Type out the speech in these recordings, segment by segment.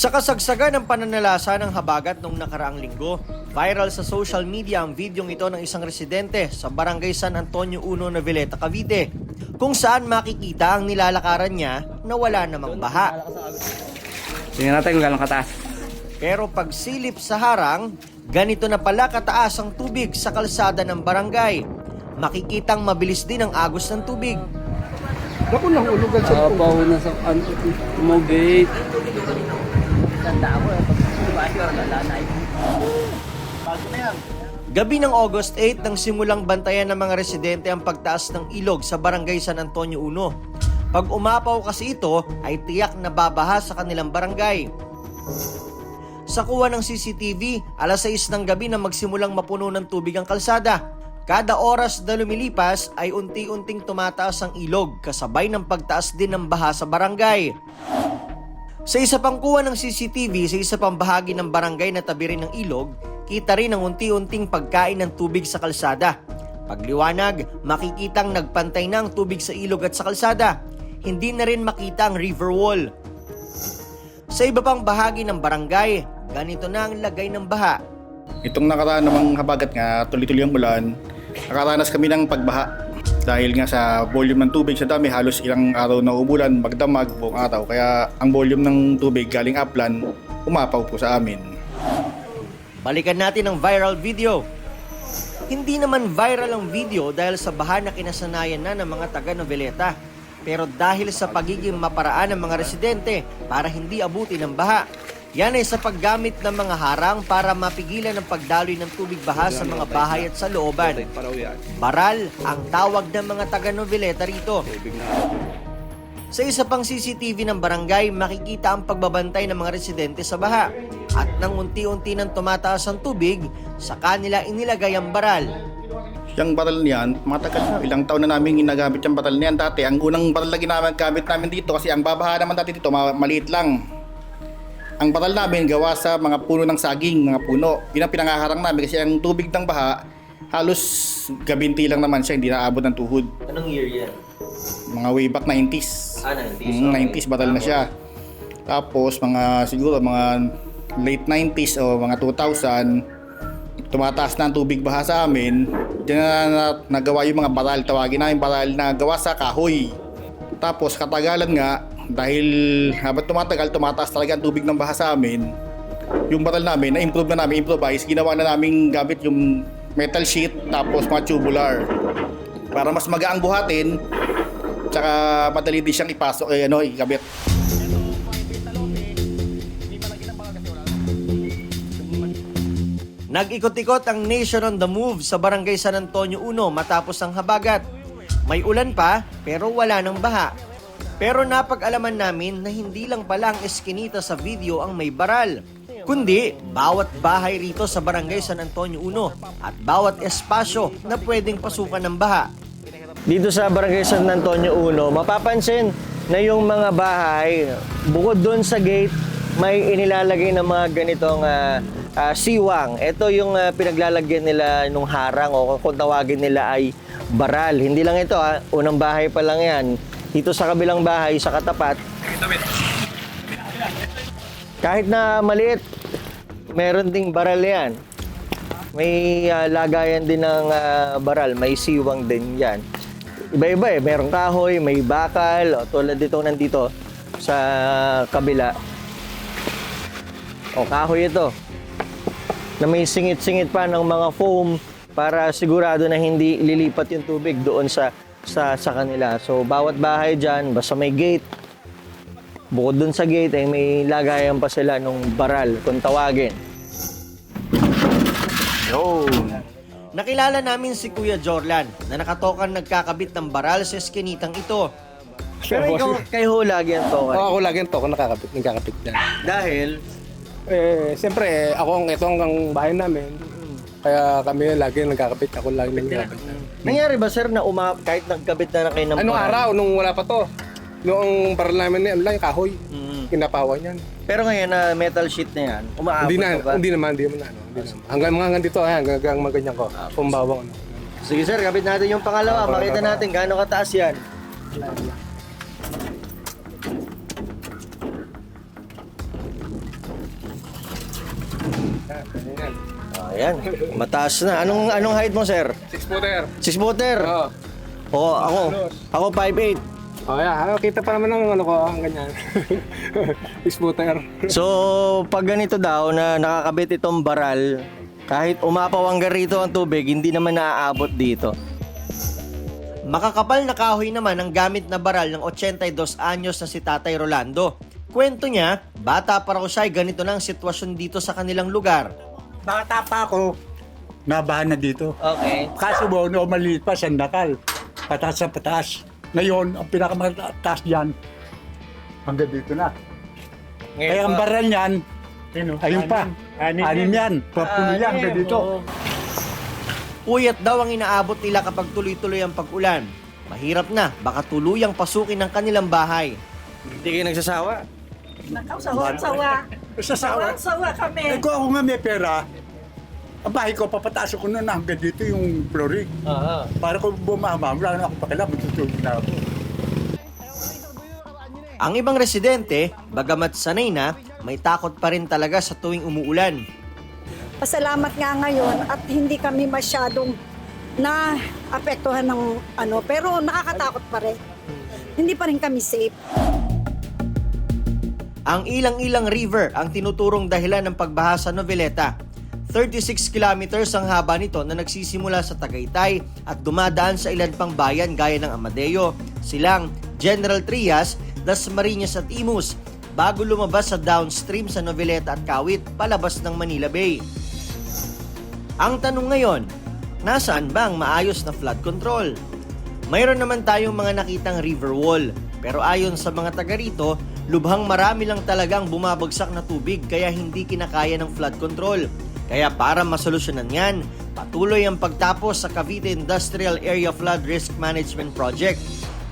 Sa kasagsagan ng pananalasa ng habagat noong nakaraang linggo, viral sa social media ang videong ito ng isang residente sa Barangay San Antonio 1, Noveleta, Cavite, kung saan makikita ang nilalakaran niya na wala namang baha. Tingnan natin kung gano'ng kataas. Pero pagsilip sa harang, ganito na pala kataas ang tubig sa kalsada ng barangay. Makikitang mabilis din ang agos ng tubig. Ako nang ulugan sa Papaw na sa tumugate. Gabi ng August 8 nang simulang bantayan ng mga residente ang pagtaas ng ilog sa Barangay San Antonio 1. Pag umapaw kasi ito ay tiyak na babaha sa kanilang barangay. Sa kuha ng CCTV, alas 6 ng gabi na magsimulang mapuno ng tubig ang kalsada. Kada oras na lumilipas ay unti-unting tumataas ang ilog kasabay ng pagtaas din ng baha sa barangay. Sa isa pang kuha ng CCTV sa isa pang bahagi ng barangay na tabi rin ng ilog, kita rin ang unti-unting pagkain ng tubig sa kalsada. Pagliwanag, makikitang nagpantay na ang tubig sa ilog at sa kalsada. Hindi na rin makita ang river wall. Sa iba pang bahagi ng barangay, ganito na ang lagay ng baha. Itong nakaraan namang habagat nga, tuloy-tuloy ang ulan, nakaranas kami ng pagbaha. Dahil nga sa volume ng tubig sa dami, halos ilang araw na umulan, magdamag buong araw. Kaya ang volume ng tubig galing upland, umapaw po sa amin. Balikan natin ang viral video. Hindi naman viral ang video dahil sa baha na kinasanayan na ng mga taga Noveleta. Pero dahil sa pagiging maparaan ng mga residente para hindi abutin ng baha. Yan ay sa paggamit ng mga harang para mapigilan ang pagdaloy ng tubig baha sa mga bahay at sa looban. Baral ang tawag ng mga taga Noveleta rito. Sa isa pang CCTV ng barangay, makikita ang pagbabantay ng mga residente sa baha. At nang unti-unti nang tumataas ang tubig, sa kanila inilagay ang baral. Yung baral niyan, matagal na. Ilang taon na namin ginagamit yung baral niyan. Dati, ang unang baral na ginamit namin dito kasi ang babaha naman dati dito, maliit lang. Ang baral namin gawa sa mga puno ng saging, mga puno. Yun ang pinangaharang namin kasi ang tubig ng baha, halos gabinti lang naman siya, hindi naabot ng tuhod. Anong year yan? Mga way back 90s. 90s baral na siya. Tapos siguro mga late 90s o mga 2000, tumataas na ang tubig baha sa amin. Diyan na nagawa yung mga baral, tawagin namin baral na gawa sa kahoy. Tapos katagalan nga, dahil habang tumataas talaga ang tubig ng baha sa amin, yung baral namin, na-improve na namin, improvise, ginawa na namin gamit yung metal sheet, tapos mga tubular. Para mas magaang buhatin, tsaka madali din siyang ipasok, ikabit. Nag-ikot-ikot ang Nation on the Move sa Barangay San Antonio 1 matapos ang habagat. May ulan pa, pero wala ng baha. Pero napag-alaman namin na hindi lang pala ang eskinita sa video ang may baral, kundi bawat bahay rito sa Barangay San Antonio 1 at bawat espasyo na pwedeng pasukan ng baha. Dito sa Barangay San Antonio 1, mapapansin na yung mga bahay, bukod doon sa gate, may inilalagay ng mga ganitong siwang. Ito yung pinaglalagyan nila nung harang o kung tawagin nila ay baral. Hindi lang ito, unang bahay pa lang yan. Dito sa kabilang bahay, sa katapat, kahit na maliit, meron ding baral yan. May lagayan din ng baral, may siwang din yan. Iba-iba merong kahoy, may bakal, o tulad dito nandito sa kabila. O kahoy ito, na may singit-singit pa ng mga foam para sigurado na hindi lilipat yung tubig doon sa kanila. So, bawat bahay dyan, basta may gate, bukod dun sa gate, ay may lagayan pa sila nung baral, kung tawagin. Yo! Nakilala namin si Kuya Jorlan na nakatokan nagkakabit ng baral sa eskinitang ito. Pero ikaw, kayo lagi ang tokan. ako lagi ang toko nagkakapit dyan. Dahil, Siyempre, ito ang bahay namin. Kaya kami lagi nagkakapit. Ako lagi nagkakapit. nangyari ba sir na kahit nagkabit na kayo ng Anong baral? araw nung wala pa to? Noong baral namin ano lang, kahoy. Kinapawan yan. Pero ngayon na metal sheet na yan, umaabot Hindi na, pa ba? hindi naman. Hanggang dito, hanggang maganyan ko. Pumbawang ano. Sige sir, kabit natin yung pangalawa. Makita natin gaano kataas yan. Ayan, mataas na. Anong height mo, sir? 6-footer. 6-footer? Oo. Oo, ako 5'8". Oh, yeah. Kita pa naman ng ano ko, ang ganyan. 6-footer. So, pag ganito daw na nakakabit itong baral, kahit umapaw hanggang rito ang tubig, hindi naman naaabot dito. Makakapal na kahoy naman ang gamit na baral ng 82 anyos na si Tatay Rolando. Kwento niya, bata pa raw siya, ganito na ang sitwasyon dito sa kanilang lugar. Bata pa ako, nabahan na dito. Okay. Kaso no, maliit pa, sandakal. Pataas sa pataas. Ngayon, ang pinakamataas dyan, hanggang dito na. Kaya ang baral niyan, ayun pa, anim yan. Papulo yan, hanggang dito. Puyat daw ang inaabot nila kapag tuloy-tuloy ang pag-ulan. Mahirap na, baka tuluyang pasukin ang kanilang bahay. Hindi kayo nagsasawa? Sawa kami. Eh, kung ako nga may pera, ang bahay ko, papataas ko na hanggang dito yung flooring. Para kung bumama, wala na ako pakialam, matutulog na ako. Ang ibang residente, bagamat sanay na, may takot pa rin talaga sa tuwing umuulan. Pasalamat nga ngayon at hindi kami masyadong na-apektuhan ng ano, pero nakakatakot pa rin. Hindi pa rin kami safe. Ang Ilang-Ilang River ang tinuturong dahilan ng pagbaha sa Noveleta. 36 kilometers ang haba nito na nagsisimula sa Tagaytay at dumadaan sa ilan pang bayan gaya ng Amadeo, Silang, General Trias, Dasmariñas at Imus bago lumabas sa downstream sa Noveleta at Kawit palabas ng Manila Bay. Ang tanong ngayon, nasaan ba ang maayos na flood control? Mayroon naman tayong mga nakitang river wall, pero ayon sa mga taga rito, lubhang marami lang talagang bumabagsak na tubig kaya hindi kinakaya ng flood control. Kaya para masolusyonan yan, patuloy ang pagtapos sa Cavite Industrial Area Flood Risk Management Project.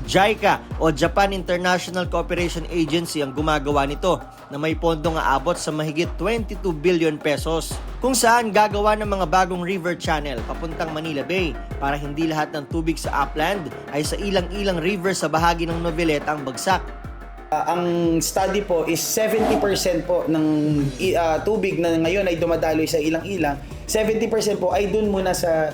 JICA o Japan International Cooperation Agency ang gumagawa nito na may pondong aabot sa mahigit 22 billion pesos kung saan gagawa ng mga bagong river channel papuntang Manila Bay para hindi lahat ng tubig sa upland ay sa Ilang-Ilang River sa bahagi ng Noveleta ang bagsak. Ang study po is 70% po ng tubig na ngayon ay dumadaloy sa Ilang-Ilang. 70% po ay dun muna sa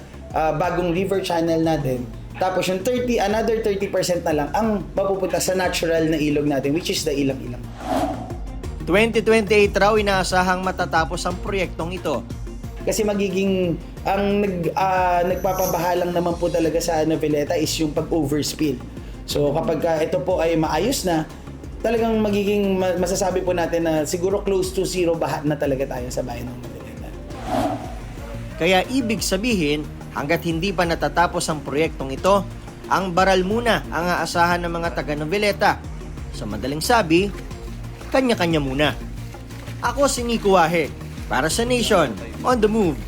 bagong river channel natin. Tapos yung another 30% na lang ang mapupunta sa natural na ilog natin, which is the Ilang-Ilang. 2028 raw inaasahang matatapos ang proyektong ito. Kasi nagpapabahalang naman po talaga sa Noveleta is yung pag-overspill. So kapag ito po ay maayos na, talagang masasabi po natin na siguro close to zero baha na talaga tayo sa bayan ng Noveleta. Kaya ibig sabihin, hanggat hindi pa natatapos ang proyektong ito, ang baral muna ang aasahan ng mga taga Noveleta. Sa madaling sabi, kanya-kanya muna. Ako si Nico Wahe, para sa Nation on the Move.